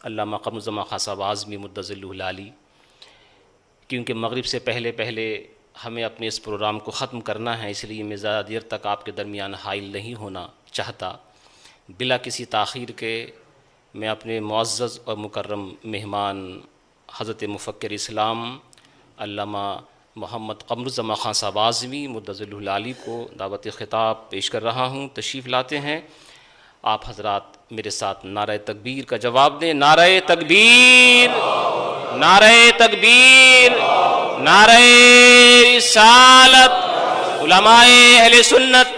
علامہ قمر الزمان خان صاحب اعظمی مدظلہ العالی، کیونکہ مغرب سے پہلے ہمیں اپنے اس پروگرام کو ختم کرنا ہے، اس لیے میں زیادہ دیر تک آپ کے درمیان حائل نہیں ہونا چاہتا۔ بلا کسی تاخیر کے میں اپنے معزز اور مکرم مہمان حضرت مفکر اسلام علامہ محمد قمر الزمان خان صاحب اعظمی مدظلہ العالی کو دعوت خطاب پیش کر رہا ہوں۔ تشریف لاتے ہیں۔ آپ حضرات میرے ساتھ نعرہ تکبیر کا جواب دیں۔ نعرہ تکبیر، نعرہ تکبیر، نعرہ رسالت، علماء اہل سنت،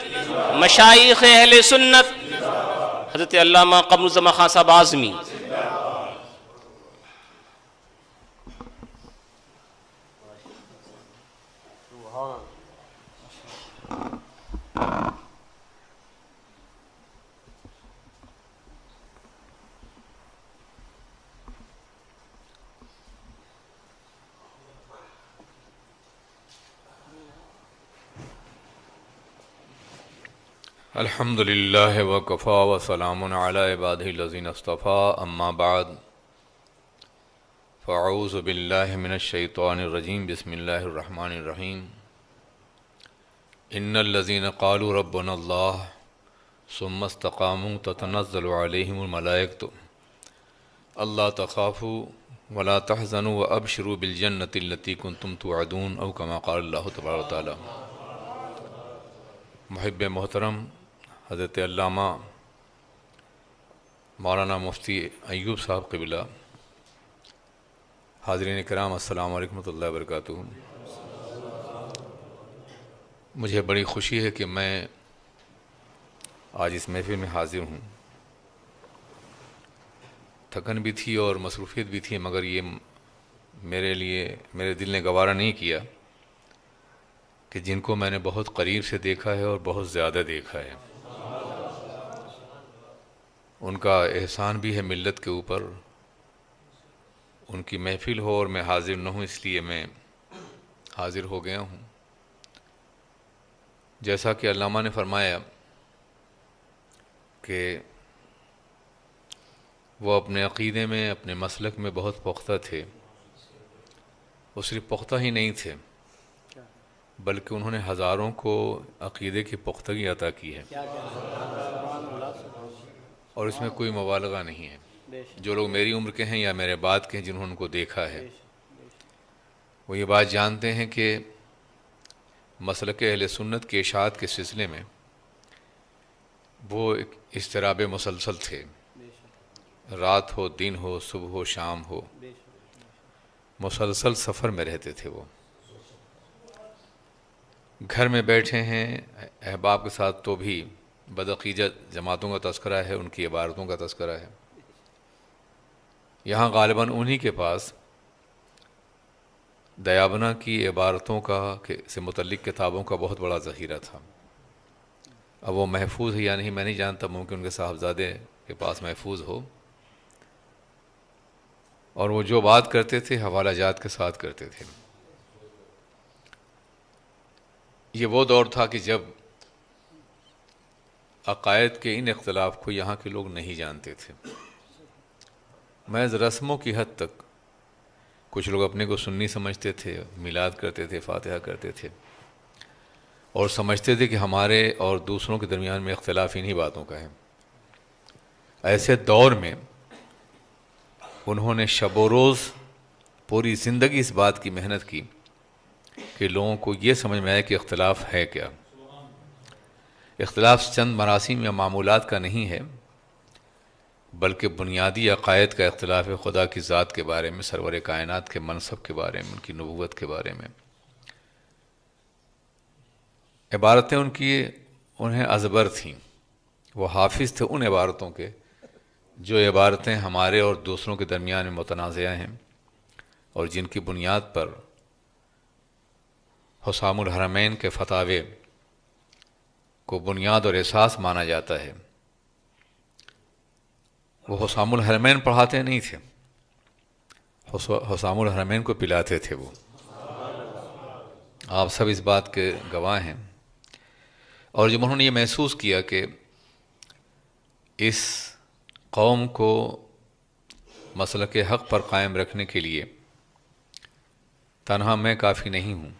مشائخ اہل سنت، حضرت علامہ قمر الزمان خان صاحب اعظمی۔ الحمد للہ وکفا وسلام علی عبادہ الذین اصطفیٰ، اما بعد فاعوذ باللہ من الشیطان الرجیم، بسم اللہ الرحمن الرحیم۔ ان الذین قالوا ربنا اللہ ثم استقاموا تتنزل علیہم الملائکۃ الا تخافوا ولا تحزنوا وابشروا بالجنۃ التی کنتم توعدون، او کما قال اللہ تبارک و تعالی۔ محب محترم حضرت علامہ مولانا مفتی ایوب صاحب قبلہ، حاضرین کرام، السلام علیکم ورحمۃ اللہ وبرکاتہ۔ مجھے بڑی خوشی ہے کہ میں آج اس محفل میں حاضر ہوں۔ تھکن بھی تھی اور مصروفیت بھی تھی، مگر یہ میرے دل نے گوارا نہیں کیا کہ جن کو میں نے بہت قریب سے دیکھا ہے اور بہت زیادہ دیکھا ہے، ان کا احسان بھی ہے ملت کے اوپر۔ ان کی محفل ہو اور میں حاضر نہ ہوں، اس لیے میں حاضر ہو گیا ہوں۔ جیسا کہ علامہ نے فرمایا کہ وہ اپنے عقیدے میں، اپنے مسلک میں بہت پختہ تھے۔ وہ صرف پختہ ہی نہیں تھے بلکہ انہوں نے ہزاروں کو عقیدے کی پختگی عطا کی ہے، اور اس میں کوئی مبالغہ نہیں ہے۔ جو لوگ میری عمر کے ہیں یا میرے بعد کے ہیں، جنہوں نے ان کو دیکھا ہے، وہ یہ بات جانتے ہیں کہ مسلک اہل سنت کے اشاعت کے سلسلے میں وہ ایک اضطراب مسلسل تھے۔ رات ہو، دن ہو، صبح ہو، شام ہو، مسلسل سفر میں رہتے تھے۔ وہ گھر میں بیٹھے ہیں احباب کے ساتھ تو بھی بدعقیدہ جماعتوں کا تذکرہ ہے، ان کی عبارتوں کا تذکرہ ہے۔ یہاں غالباً انہی کے پاس دیابنا کی عبارتوں سے متعلق کتابوں کا بہت بڑا ذخیرہ تھا۔ اب وہ محفوظ ہے یا نہیں میں نہیں جانتا، ممکن ان کے صاحبزادے کے پاس محفوظ ہو۔ اور وہ جو بات کرتے تھے حوالہ جات کے ساتھ کرتے تھے۔ یہ وہ دور تھا کہ جب عقائد کے ان اختلاف کو یہاں کے لوگ نہیں جانتے تھے۔ محض رسموں کی حد تک کچھ لوگ اپنے کو سنی سمجھتے تھے، میلاد کرتے تھے، فاتحہ کرتے تھے، اور سمجھتے تھے کہ ہمارے اور دوسروں کے درمیان میں اختلاف انہی باتوں کا ہے۔ ایسے دور میں انہوں نے شب و روز پوری زندگی اس بات کی محنت کی کہ لوگوں کو یہ سمجھ میں آئے کہ اختلاف ہے کیا۔ اختلاف چند مراسم یا معمولات کا نہیں ہے، بلکہ بنیادی عقائد کا اختلاف ہے، خدا کی ذات کے بارے میں، سرور کائنات کے منصب کے بارے میں، ان کی نبوت کے بارے میں۔ عبارتیں انہیں ازبر تھیں، وہ حافظ تھے ان عبارتوں کے جو عبارتیں ہمارے اور دوسروں کے درمیان میں متنازعہ ہیں، اور جن کی بنیاد پر حسام الحرمین کے فتاوے کو بنیاد اور اساس مانا جاتا ہے۔ وہ حسام الحرمین پڑھاتے نہیں تھے، حسام الحرمین کو پلاتے تھے وہ۔ آپ سب اس بات کے گواہ ہیں۔ اور جب انہوں نے یہ محسوس کیا کہ اس قوم کو مسلک حق پر قائم رکھنے کے لیے تنہا میں کافی نہیں ہوں،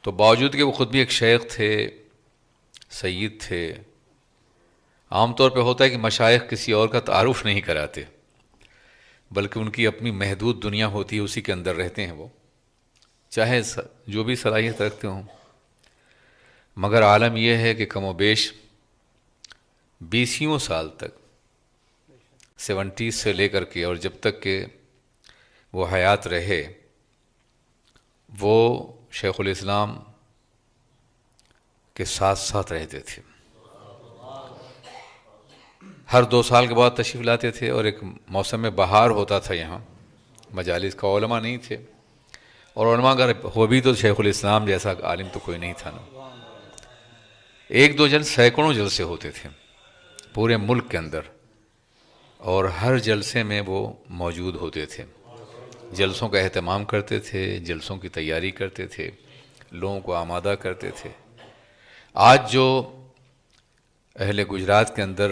تو باوجود کہ وہ خود بھی ایک شیخ تھے، سید تھے، عام طور پہ ہوتا ہے کہ مشائخ کسی اور کا تعارف نہیں کراتے، بلکہ ان کی اپنی محدود دنیا ہوتی ہے، اسی کے اندر رہتے ہیں وہ، چاہے جو بھی صلاحیت رکھتے ہوں۔ مگر عالم یہ ہے کہ کم و بیش 20 سال تک، 70 سے لے کر کے اور جب تک کہ وہ حیات رہے، وہ شیخ الاسلام کے ساتھ ساتھ رہتے تھے۔ ہر 2 سال کے بعد تشریف لاتے تھے، اور ایک موسم بہار ہوتا تھا یہاں مجالس کا، علماء نہیں تھے، اور علماء اگر ہو بھی تو شیخ الاسلام جیسا عالم تو کوئی نہیں تھا نا۔ 1-2 سینکڑوں جلسے ہوتے تھے پورے ملک کے اندر، اور ہر جلسے میں وہ موجود ہوتے تھے، جلسوں کا اہتمام کرتے تھے، جلسوں کی تیاری کرتے تھے، لوگوں کو آمادہ کرتے تھے۔ آج جو اہل گجرات کے اندر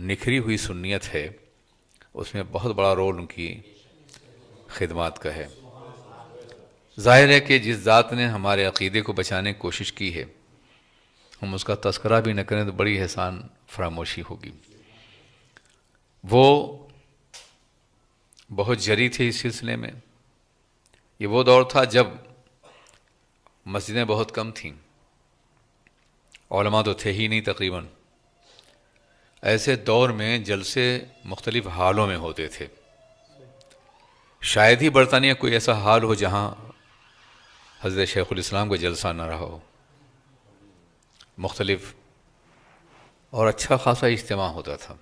نکھری ہوئی سنیت ہے، اس میں بہت بڑا رول ان کی خدمات کا ہے۔ ظاہر ہے کہ جس ذات نے ہمارے عقیدے کو بچانے کی کوشش کی ہے، ہم اس کا تذکرہ بھی نہ کریں تو بڑی احسان فراموشی ہوگی۔ وہ بہت جری تھے اس سلسلے میں۔ یہ وہ دور تھا جب مسجدیں بہت کم تھیں، علماء تو تھے ہی نہیں تقریباً۔ ایسے دور میں جلسے مختلف حالوں میں ہوتے تھے، شاید ہی برطانیہ کوئی ایسا حال ہو جہاں حضرت شیخ الاسلام کا جلسہ نہ رہا ہو۔ مختلف اور اچھا خاصا اجتماع ہوتا تھا۔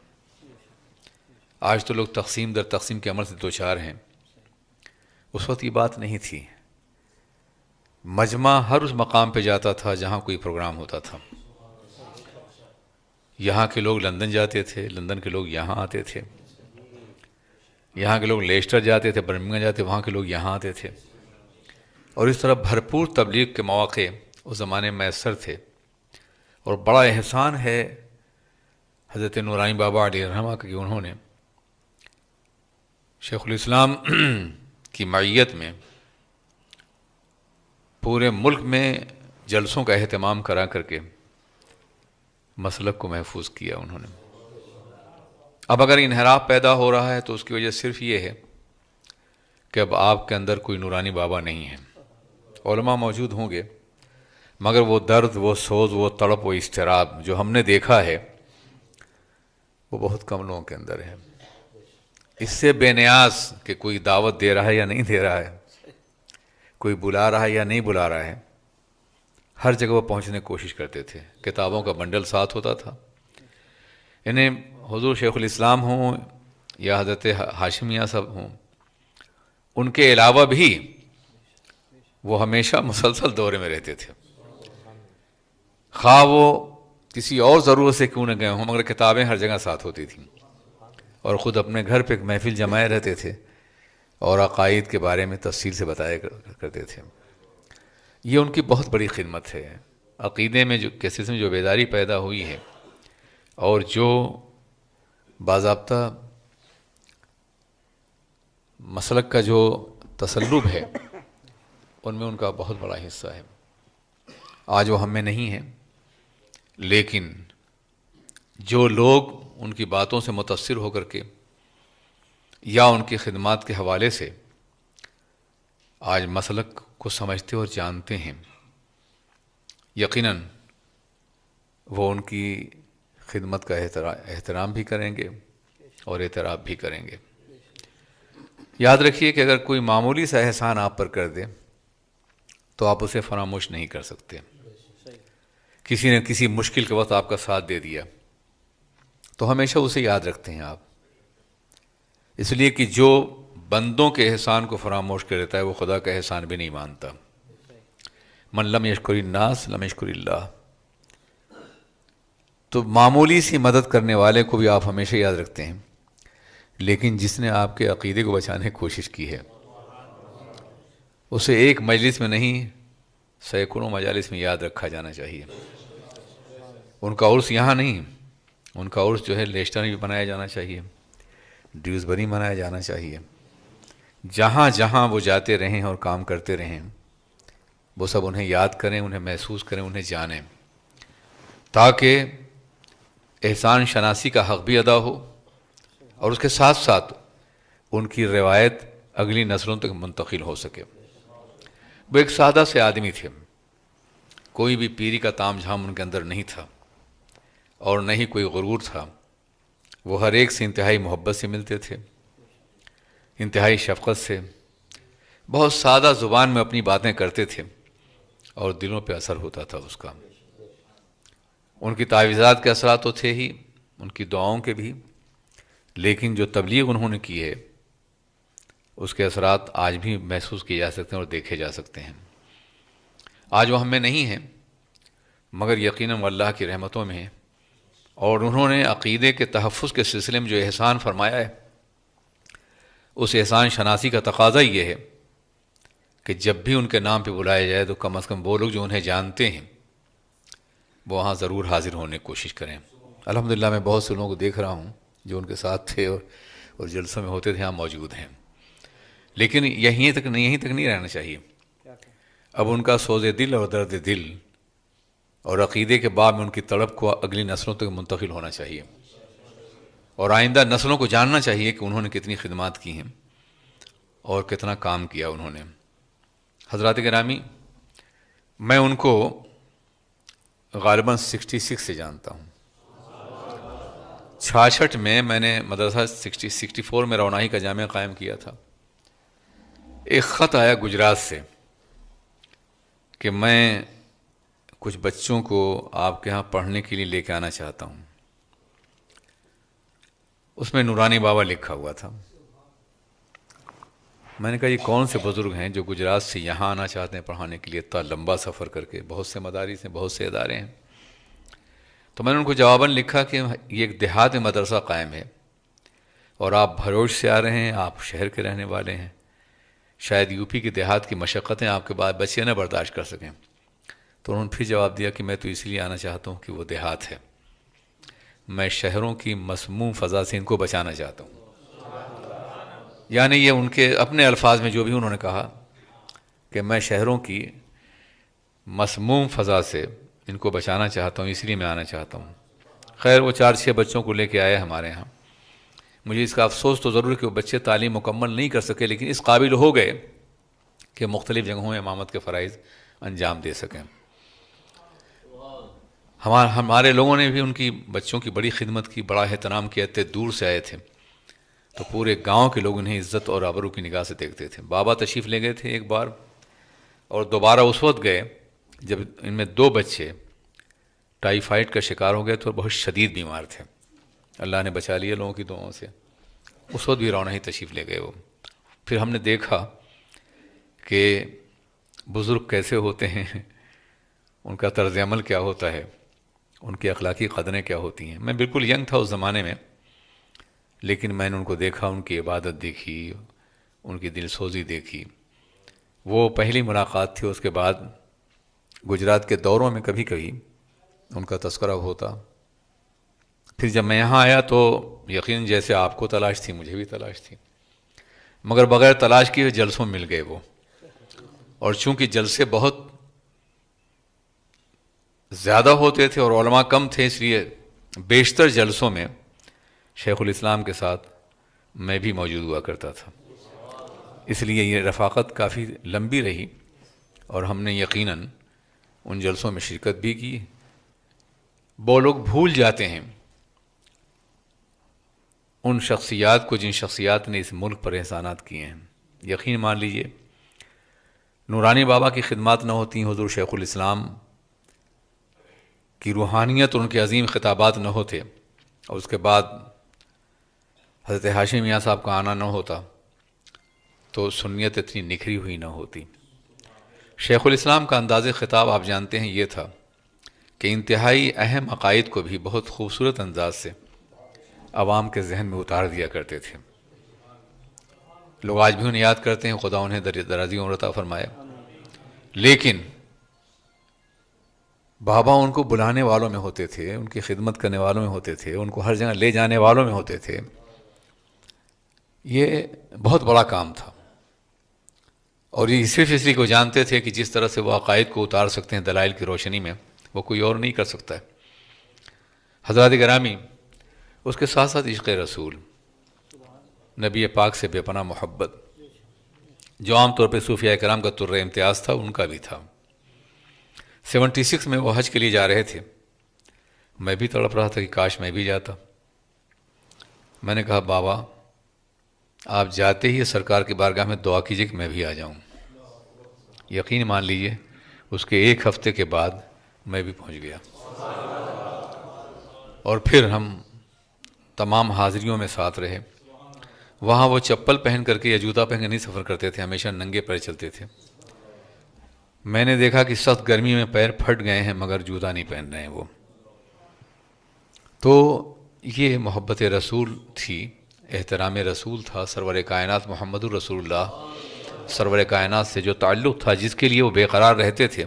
آج تو لوگ تقسیم در تقسیم کے عمل سے دوچار ہیں، اس وقت یہ بات نہیں تھی۔ مجمع ہر اس مقام پہ جاتا تھا جہاں کوئی پروگرام ہوتا تھا۔ یہاں کے لوگ لندن جاتے تھے، لندن کے لوگ یہاں آتے تھے، یہاں کے لوگ لیسٹر جاتے تھے، برمنگھم جاتے، وہاں کے لوگ یہاں آتے تھے، اور اس طرح بھرپور تبلیغ کے مواقع اس زمانے میں میسر تھے۔ اور بڑا احسان ہے حضرت نورانی بابا علیہ الرحمہ کا کہ انہوں نے شیخ الاسلام کی معیت میں پورے ملک میں جلسوں کا اہتمام کرا کر کے مسلک کو محفوظ کیا انہوں نے۔ اب اگر انحراف پیدا ہو رہا ہے تو اس کی وجہ صرف یہ ہے کہ اب آپ کے اندر کوئی نورانی بابا نہیں ہے۔ علماء موجود ہوں گے، مگر وہ درد، وہ سوز، وہ تڑپ، وہ اضطراب جو ہم نے دیکھا ہے وہ بہت کم لوگوں کے اندر ہے۔ اس سے بے نیاز کہ کوئی دعوت دے رہا ہے یا نہیں دے رہا ہے، کوئی بلا رہا ہے یا نہیں بلا رہا ہے، ہر جگہ وہ پہنچنے کی کوشش کرتے تھے۔ کتابوں کا بنڈل ساتھ ہوتا تھا۔ انہیں حضور شیخ الاسلام ہوں یا حضرت ہاشم میاں صاحب ہوں، ان کے علاوہ بھی وہ ہمیشہ مسلسل دورے میں رہتے تھے، خواہ وہ کسی اور ضرورت سے کیوں نہ گئے ہوں، مگر کتابیں ہر جگہ ساتھ ہوتی تھیں، اور خود اپنے گھر پہ ایک محفل جمائے رہتے تھے اور عقائد کے بارے میں تفصیل سے بتایا کرتے تھے۔ یہ ان کی بہت بڑی خدمت ہے۔ عقیدے میں جو کے سلسلے میں جو بیداری پیدا ہوئی ہے اور جو باضابطہ مسلک کا جو تسلب ہے، ان میں ان کا بہت بڑا حصہ ہے۔ آج وہ ہم میں نہیں ہیں، لیکن جو لوگ ان کی باتوں سے متاثر ہو کر کے یا ان کی خدمات کے حوالے سے آج مسلک کو سمجھتے اور جانتے ہیں، یقیناً وہ ان کی خدمت کا احترام بھی کریں گے اور اعتراف بھی کریں گے۔ یاد رکھیے کہ اگر کوئی معمولی سا احسان آپ پر کر دے تو آپ اسے فراموش نہیں کر سکتے۔ کسی نے کسی مشکل کے وقت آپ کا ساتھ دے دیا تو ہمیشہ اسے یاد رکھتے ہیں آپ، اس لیے کہ جو بندوں کے احسان کو فراموش کر دیتا ہے وہ خدا کا احسان بھی نہیں مانتا۔ من لم یشکر الناس لم یشکر اللہ۔ تو معمولی سی مدد کرنے والے کو بھی آپ ہمیشہ یاد رکھتے ہیں، لیکن جس نے آپ کے عقیدے کو بچانے کی کوشش کی ہے اسے ایک مجلس میں نہیں سینکڑوں مجالس میں یاد رکھا جانا چاہیے۔ ان کا عرس یہاں نہیں، ان کا عرس جو ہے لیسٹر میں بھی بنایا جانا چاہیے، ڈیوزبری منایا جانا چاہیے. جہاں جہاں وہ جاتے رہیں اور کام کرتے رہیں وہ سب انہیں یاد کریں، انہیں محسوس کریں، انہیں جانیں، تاکہ احسان شناسی کا حق بھی ادا ہو اور اس کے ساتھ ساتھ ان کی روایت اگلی نسلوں تک منتقل ہو سکے. وہ ایک سادہ سے آدمی تھے، کوئی بھی پیری کا تام جھام ان کے اندر نہیں تھا اور نہ ہی کوئی غرور تھا. وہ ہر ایک سے انتہائی محبت سے ملتے تھے، انتہائی شفقت سے، بہت سادہ زبان میں اپنی باتیں کرتے تھے اور دلوں پہ اثر ہوتا تھا اس کا. ان کی تعویذات کے اثرات تو تھے ہی، ان کی دعاؤں کے بھی، لیکن جو تبلیغ انہوں نے کی ہے اس کے اثرات آج بھی محسوس کیے جا سکتے ہیں اور دیکھے جا سکتے ہیں. آج وہ ہم میں نہیں ہیں مگر یقیناً اللہ کی رحمتوں میں ہیں، اور انہوں نے عقیدے کے تحفظ کے سلسلے میں جو احسان فرمایا ہے اس احسان شناسی کا تقاضا یہ ہے کہ جب بھی ان کے نام پہ بلایا جائے تو کم از کم وہ لوگ جو انہیں جانتے ہیں وہ وہاں ضرور حاضر ہونے کی کوشش کریں. الحمدللہ میں بہت سے لوگوں کو دیکھ رہا ہوں جو ان کے ساتھ تھے اور جلسوں میں ہوتے تھے، یہاں موجود ہیں، لیکن یہیں تک نہیں رہنا چاہیے. اب ان کا سوز دل اور درد دل اور عقیدے کے باب میں ان کی تڑپ کو اگلی نسلوں تک منتقل ہونا چاہیے، اور آئندہ نسلوں کو جاننا چاہیے کہ انہوں نے کتنی خدمات کی ہیں اور کتنا کام کیا انہوں نے. حضرات گرامی، میں ان کو غالباً 66 سے جانتا ہوں. 66 میں نے مدرسہ 64 میں روناہی کا جامعہ قائم کیا تھا. ایک خط آیا گجرات سے کہ میں کچھ بچوں کو آپ کے ہاں پڑھنے کے لیے لے کے آنا چاہتا ہوں. اس میں نورانی بابا لکھا ہوا تھا. میں نے کہا یہ کون سے بزرگ ہیں جو گجرات سے یہاں آنا چاہتے ہیں پڑھانے کے لیے، اتنا لمبا سفر کر کے؟ بہت سے مدارس ہیں، بہت سے ادارے ہیں. تو میں نے ان کو جواباً لکھا کہ یہ ایک دیہات میں مدرسہ قائم ہے اور آپ بھروش سے آ رہے ہیں، آپ شہر کے رہنے والے ہیں، شاید یو پی کے دیہات کی مشقتیں آپ کے بعد بچے نہ برداشت کر سکیں. تو انہوں نے پھر جواب دیا کہ میں تو اس لیے آنا چاہتا ہوں کہ وہ دیہات ہے، میں شہروں کی مسموم فضا سے ان کو بچانا چاہتا ہوں. یعنی یہ ان کے اپنے الفاظ میں جو بھی انہوں نے کہا کہ میں شہروں کی مسموم فضا سے ان کو بچانا چاہتا ہوں، اس لیے میں آنا چاہتا ہوں. خیر وہ 4-6 بچوں کو لے کے آئے ہمارے ہاں. مجھے اس کا افسوس تو ضرور ہے کہ وہ بچے تعلیم مکمل نہیں کر سکے، لیکن اس قابل ہو گئے کہ مختلف جگہوں میں امامت کے فرائض انجام دے سکیں. ہمارے لوگوں نے بھی ان کی بچوں کی بڑی خدمت کی، بڑا احترام کیا. اتنے دور سے آئے تھے تو پورے گاؤں کے لوگ انہیں عزت اور آبرو کی نگاہ سے دیکھتے تھے. بابا تشریف لے گئے تھے ایک بار اور دوبارہ اس وقت گئے جب ان میں 2 بچے ٹائیفائڈ کا شکار ہو گئے تھے اور بہت شدید بیمار تھے. اللہ نے بچا لیا لوگوں کی دعاؤں سے. اس وقت بھی روناہی تشریف لے گئے وہ. پھر ہم نے دیکھا کہ بزرگ کیسے ہوتے ہیں، ان کا طرز عمل کیا ہوتا ہے، ان کی اخلاقی قدریں کیا ہوتی ہیں. میں بالکل ینگ تھا اس زمانے میں، لیکن میں نے ان کو دیکھا، ان کی عبادت دیکھی، ان کی دل سوزی دیکھی. وہ پہلی ملاقات تھی. اس کے بعد گجرات کے دوروں میں کبھی کبھی ان کا تذکرہ ہوتا. پھر جب میں یہاں آیا تو یقین جیسے آپ کو تلاش تھی مجھے بھی تلاش تھی، مگر بغیر تلاش کیے جلسوں مل گئے وہ. اور چونکہ جلسے بہت زیادہ ہوتے تھے اور علماء کم تھے، اس لیے بیشتر جلسوں میں شیخ الاسلام کے ساتھ میں بھی موجود ہوا کرتا تھا. اس لیے یہ رفاقت کافی لمبی رہی اور ہم نے یقیناً ان جلسوں میں شرکت بھی کی. وہ لوگ بھول جاتے ہیں ان شخصیات کو جن شخصیات نے اس ملک پر احسانات کیے ہیں. یقین مان لیجئے نورانی بابا کی خدمات نہ ہوتی، حضور شیخ الاسلام کی روحانیت اور ان کے عظیم خطابات نہ ہوتے، اور اس کے بعد حضرت ہاشم میاں صاحب کا آنا نہ ہوتا تو سنیت اتنی نکھری ہوئی نہ ہوتی. شیخ الاسلام کا انداز خطاب آپ جانتے ہیں یہ تھا کہ انتہائی اہم عقائد کو بھی بہت خوبصورت انداز سے عوام کے ذہن میں اتار دیا کرتے تھے. لوگ آج بھی انہیں یاد کرتے ہیں، خدا انہیں درازی عمر عطا فرمائے. لیکن بابا ان کو بلانے والوں میں ہوتے تھے، ان کی خدمت کرنے والوں میں ہوتے تھے، ان کو ہر جگہ لے جانے والوں میں ہوتے تھے. یہ بہت بڑا کام تھا، اور یہ صرف اس لیے کہ وہ جانتے تھے کہ جس طرح سے وہ عقائد کو اتار سکتے ہیں دلائل کی روشنی میں، وہ کوئی اور نہیں کر سکتا ہے۔ حضرات گرامی، اس کے ساتھ ساتھ عشق رسول، نبی پاک سے بے پناہ محبت، جو عام طور پہ صوفیاء کرام کا طر امتیاز تھا، ان کا بھی تھا۔ 76 میں وہ حج کے لیے جا رہے تھے، میں بھی تڑپ رہا تھا کہ کاش میں بھی جاتا۔ میں نے کہا بابا آپ جاتے ہی سرکار کی بارگاہ میں دعا کیجیے کہ میں بھی آ جاؤں۔ یقین مان لیجئے اس کے 1 ہفتے کے بعد میں بھی پہنچ گیا، اور پھر ہم تمام حاضریوں میں ساتھ رہے۔ وہاں وہ چپل پہن کر کے یا جوتا پہن کر نہیں سفر کرتے تھے، ہمیشہ ننگے پیر چلتے تھے۔ میں نے دیکھا کہ سخت گرمی میں پیر پھٹ گئے ہیں مگر جوتا نہیں پہن رہے ہیں وہ۔ تو یہ محبت رسول تھی، احترام رسول تھا، سرور کائنات محمد الرسول اللہ سرور کائنات سے جو تعلق تھا، جس کے لیے وہ بے قرار رہتے تھے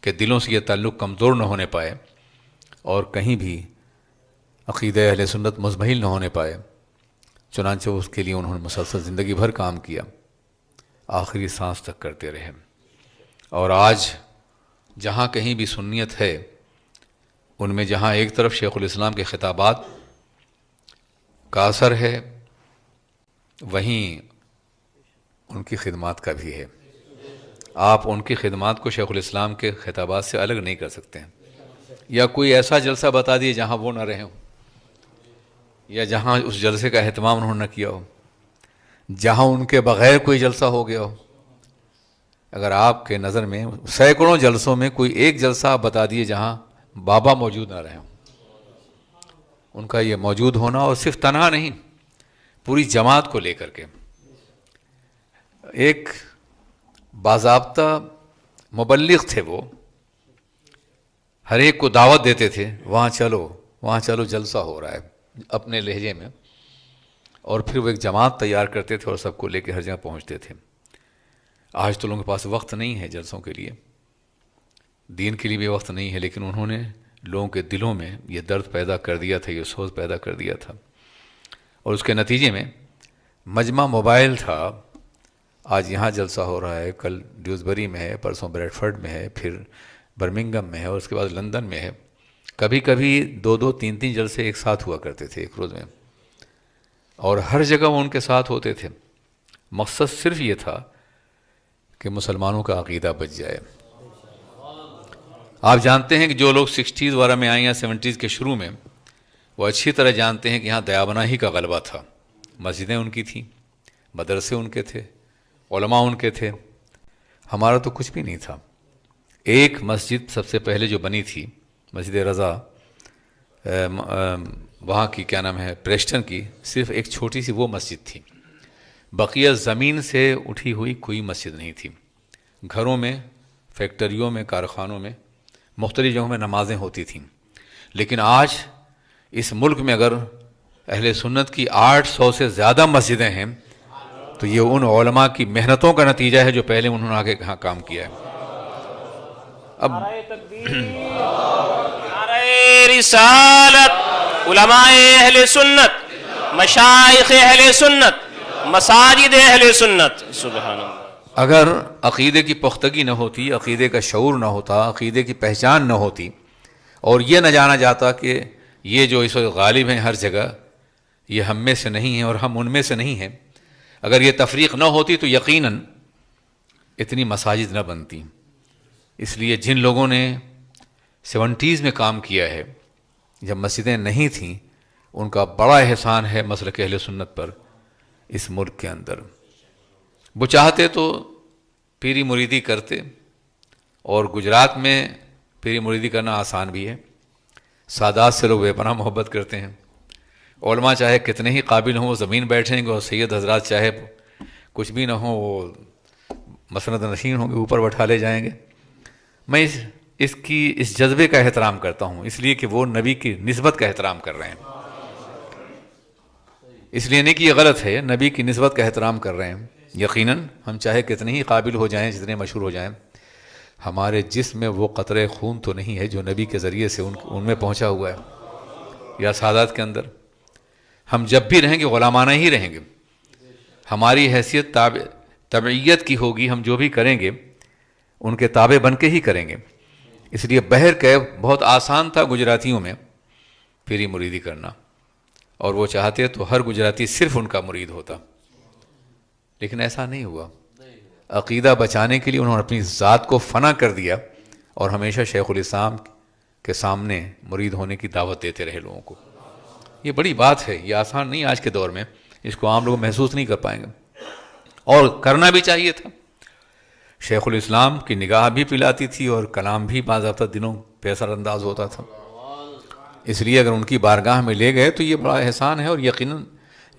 کہ دلوں سے یہ تعلق کمزور نہ ہونے پائے اور کہیں بھی عقیدہ اہل سنت مزمحل نہ ہونے پائے۔ چنانچہ اس کے لیے انہوں نے مسلسل زندگی بھر کام کیا، آخری سانس تک کرتے رہے۔ اور آج جہاں کہیں بھی سنیت ہے، ان میں جہاں ایک طرف شیخ الاسلام کے خطابات کا اثر ہے، وہیں ان کی خدمات کا بھی ہے۔ آپ ان کی خدمات کو شیخ الاسلام کے خطابات سے الگ نہیں کر سکتے ہیں۔ یا کوئی ایسا جلسہ بتا دیے جہاں وہ نہ رہے ہوں، یا جہاں اس جلسے کا اہتمام انہوں نے نہ کیا ہو، جہاں ان کے بغیر کوئی جلسہ ہو گیا ہو۔ اگر آپ کے نظر میں سینکڑوں جلسوں میں کوئی ایک جلسہ آپ بتا دیے جہاں بابا موجود نہ رہے ہوں، ان کا یہ موجود ہونا، اور صرف تنہا نہیں، پوری جماعت کو لے کر کے ایک باضابطہ مبلغ تھے وہ، ہر ایک کو دعوت دیتے تھے، وہاں چلو جلسہ ہو رہا ہے اپنے لہجے میں، اور پھر وہ ایک جماعت تیار کرتے تھے اور سب کو لے کے ہر جگہ پہنچتے تھے۔ آج تو لوگوں کے پاس وقت نہیں ہے جلسوں کے لیے، دین کے لیے بھی وقت نہیں ہے، لیکن انہوں نے لوگوں کے دلوں میں یہ درد پیدا کر دیا تھا، یہ سوچ پیدا کر دیا تھا، اور اس کے نتیجے میں مجمع موبائل تھا۔ آج یہاں جلسہ ہو رہا ہے، کل ڈیوزبری میں ہے، پرسوں بریڈ فورڈ میں ہے، پھر برمنگم میں ہے، اور اس کے بعد لندن میں ہے۔ کبھی کبھی 2 3 جلسے ایک ساتھ ہوا کرتے تھے ایک روز میں، اور ہر جگہ وہ ان کے ساتھ ہوتے تھے۔ مقصد صرف یہ تھا کہ مسلمانوں کا عقیدہ بچ جائے۔ آپ جانتے ہیں کہ جو لوگ 60s وغیرہ میں آئے یا 70s کے شروع میں، وہ اچھی طرح جانتے ہیں کہ یہاں دیابنا ہی کا غلبہ تھا۔ مسجدیں ان کی تھیں، مدرسے ان کے تھے، علماء ان کے تھے، ہمارا تو کچھ بھی نہیں تھا۔ ایک مسجد سب سے پہلے جو بنی تھی، مسجد رضا، وہاں کی کیا نام ہے، پریسٹن کی، صرف ایک چھوٹی سی وہ مسجد تھی۔ بقیہ زمین سے اٹھی ہوئی کوئی مسجد نہیں تھی۔ گھروں میں، فیکٹریوں میں، کارخانوں میں، مختلف جگہوں میں نمازیں ہوتی تھیں۔ لیکن آج اس ملک میں اگر اہل سنت کی 800 سے زیادہ مسجدیں ہیں تو یہ ان علماء کی محنتوں کا نتیجہ ہے جو پہلے انہوں نے آگے کہاں کام کیا ہے۔ اب نعرہ رسالت، علماء اہل سنت، مشائخ اہل سنت، مساجد اہل سنت، سبحان اللہ۔ اگر عقیدے کی پختگی نہ ہوتی، عقیدے کا شعور نہ ہوتا، عقیدے کی پہچان نہ ہوتی، اور یہ نہ جانا جاتا کہ یہ جو اس وقت غالب ہیں ہر جگہ، یہ ہم میں سے نہیں ہیں اور ہم ان میں سے نہیں ہیں، اگر یہ تفریق نہ ہوتی تو یقیناً اتنی مساجد نہ بنتی۔ اس لیے جن لوگوں نے 70s میں کام کیا ہے، جب مسجدیں نہیں تھیں، ان کا بڑا احسان ہے مسلک اہل سنت پر اس ملک کے اندر۔ وہ چاہتے تو پیری مریدی کرتے، اور گجرات میں پیری مریدی کرنا آسان بھی ہے، سادات سے لوگ بے پناہ محبت کرتے ہیں۔ علماء چاہے کتنے ہی قابل ہوں وہ زمین بیٹھیں گے، اور سید حضرات چاہے کچھ بھی نہ ہوں وہ مسند نشین ہوں گے، اوپر بٹھا لے جائیں گے۔ میں اس جذبے کا احترام کرتا ہوں، اس لیے کہ وہ نبی کی نسبت کا احترام کر رہے ہیں، اس لیے نہیں کہ یہ غلط ہے، نبی کی نسبت کا احترام کر رہے ہیں۔ یقیناً ہم چاہے کتنے ہی قابل ہو جائیں، جتنے مشہور ہو جائیں، ہمارے جسم میں وہ قطرے خون تو نہیں ہے جو نبی کے ذریعے سے ان میں پہنچا ہوا ہے، یا سادات کے اندر۔ ہم جب بھی رہیں گے غلامانہ ہی رہیں گے، ہماری حیثیت تبعیت کی ہوگی، ہم جو بھی کریں گے ان کے تابع بن کے ہی کریں گے. اس لیے بہر کے بہت آسان تھا گجراتیوں میں پیری مریدی کرنا، اور وہ چاہتے تو ہر گجراتی صرف ان کا مرید ہوتا، لیکن ایسا نہیں ہوا. عقیدہ بچانے کے لیے انہوں نے اپنی ذات کو فنا کر دیا اور ہمیشہ شیخ الاسلام کے سامنے مرید ہونے کی دعوت دیتے رہے لوگوں کو. یہ بڑی بات ہے، یہ آسان نہیں آج کے دور میں، اس کو عام لوگ محسوس نہیں کر پائیں گے، اور کرنا بھی چاہیے تھا. شیخ الاسلام کی نگاہ بھی پلاتی تھی اور کلام بھی باضابطہ دنوں پہ اثر انداز ہوتا تھا. اس لیے اگر ان کی بارگاہ میں لے گئے تو یہ بڑا احسان ہے، اور یقیناً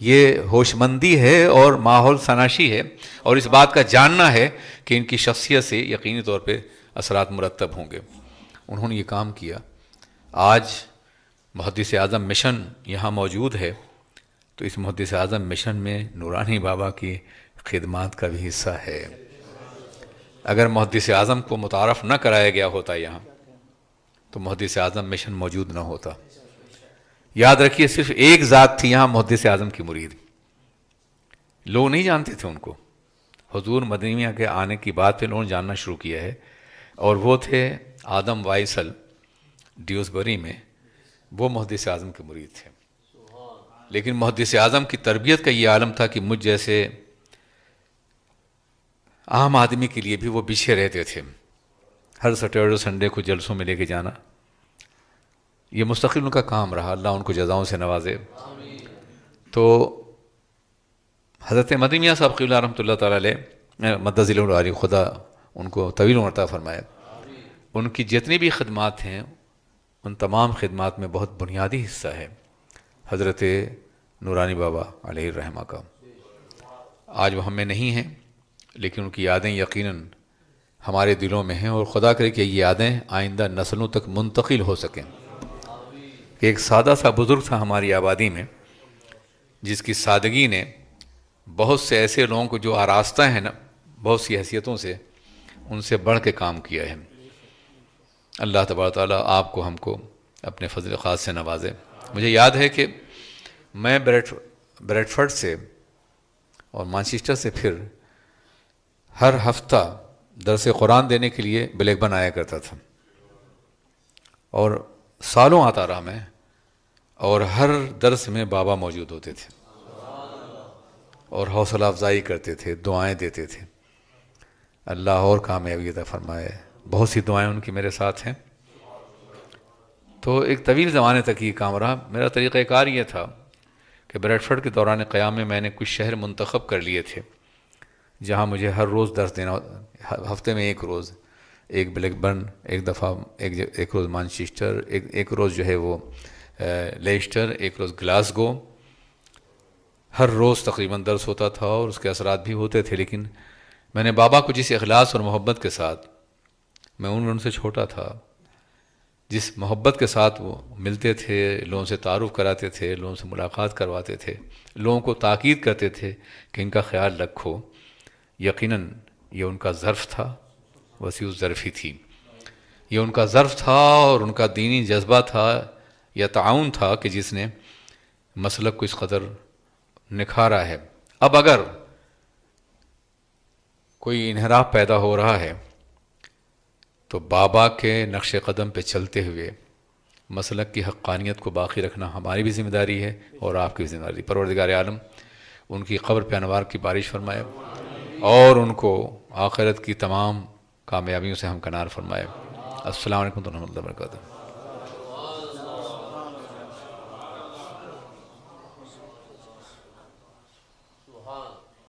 یہ ہوش مندی ہے اور ماحول سناشی ہے، اور اس بات کا جاننا ہے کہ ان کی شخصیت سے یقینی طور پہ اثرات مرتب ہوں گے. انہوں نے یہ کام کیا. آج محدث اعظم مشن یہاں موجود ہے، تو اس محدث اعظم مشن میں نورانی بابا کی خدمات کا بھی حصہ ہے. اگر محدث اعظم کو متعارف نہ کرایا گیا ہوتا یہاں تو محدث اعظم مشن موجود نہ ہوتا. یاد رکھیے صرف ایک ذات تھی یہاں محدث اعظم کی مرید، لوگ نہیں جانتے تھے ان کو. حضور مدینہ میاں کے آنے کی بات پہ لوگوں نے جاننا شروع کیا ہے، اور وہ تھے آدم وائسل ڈیوسبری میں، وہ محدث اعظم کے مرید تھے. لیکن محدث اعظم کی تربیت کا یہ عالم تھا کہ مجھ جیسے عام آدمی کے لیے بھی وہ پیچھے رہتے تھے. ہر سیٹرڈے سنڈے کو جلسوں میں لے کے جانا، یہ مستقل ان کا کام رہا. اللہ ان کو جزاؤں سے نوازے. تو حضرت مدنی میاں صاحب قبلہ رحمۃ اللہ تعالیٰ علیہ مدد ذیل علی، خدا ان کو طویل عمر عطا فرمائے، ان کی جتنی بھی خدمات ہیں ان تمام خدمات میں بہت بنیادی حصہ ہے حضرت نورانی بابا علیہ الرحمہ کا. آج وہ ہم میں نہیں ہیں، لیکن ان کی یادیں یقیناً ہمارے دلوں میں ہیں، اور خدا کرے کہ یہ یادیں آئندہ نسلوں تک منتقل ہو سکیں. کہ ایک سادہ سا بزرگ تھا ہماری آبادی میں، جس کی سادگی نے بہت سے ایسے لوگوں کو جو آراستہ ہیں نا بہت سی حیثیتوں سے، ان سے بڑھ کے کام کیا ہے. اللہ تبارک تعالیٰ آپ کو ہم کو اپنے فضل خاص سے نوازے. مجھے یاد ہے کہ میں بریڈفرڈ سے اور مانچسٹر سے پھر ہر ہفتہ درس قرآن دینے کے لیے بلیک بن آیا کرتا تھا، اور سالوں آتا رہا میں، اور ہر درس میں بابا موجود ہوتے تھے اور حوصلہ افزائی کرتے تھے، دعائیں دیتے تھے. اللہ اور کامیابی عطا فرمائے. بہت سی دعائیں ان کی میرے ساتھ ہیں. تو ایک طویل زمانے تک یہ کام رہا. میرا طریقہ کار یہ تھا کہ بریڈفرڈ کے دوران قیام میں نے کچھ شہر منتخب کر لیے تھے جہاں مجھے ہر روز درس دینا، ہفتے میں ایک روز، ایک بلیک برن، ایک دفعہ ایک روز مانچسٹر، ایک روز جو ہے وہ لیسٹر، ایک روز گلاسگو. ہر روز تقریباً درس ہوتا تھا اور اس کے اثرات بھی ہوتے تھے. لیکن میں نے بابا کو جس اخلاص اور محبت کے ساتھ، میں ان سے چھوٹا تھا، جس محبت کے ساتھ وہ ملتے تھے، لوگوں سے تعارف کراتے تھے، لوگوں سے ملاقات کرواتے تھے، لوگوں کو تاکید کرتے تھے کہ ان کا خیال رکھو، یقیناً یہ ان کا ظرف تھا، وسیع الظرفی تھی. یہ ان کا ظرف تھا اور ان کا دینی جذبہ تھا یا تعاون تھا کہ جس نے مسلک کو اس قدر نکھارا ہے. اب اگر کوئی انحراف پیدا ہو رہا ہے تو بابا کے نقش قدم پہ چلتے ہوئے مسلک کی حقانیت کو باقی رکھنا ہماری بھی ذمہ داری ہے اور آپ کی بھی ذمہ داری. پروردگار عالم ان کی قبر پہ انوار کی بارش فرمائے اور ان کو آخرت کی تمام کامیابیوں سے ہمکنار فرمائے. السلام علیکم ورحمۃ اللہ وبرکاتہ.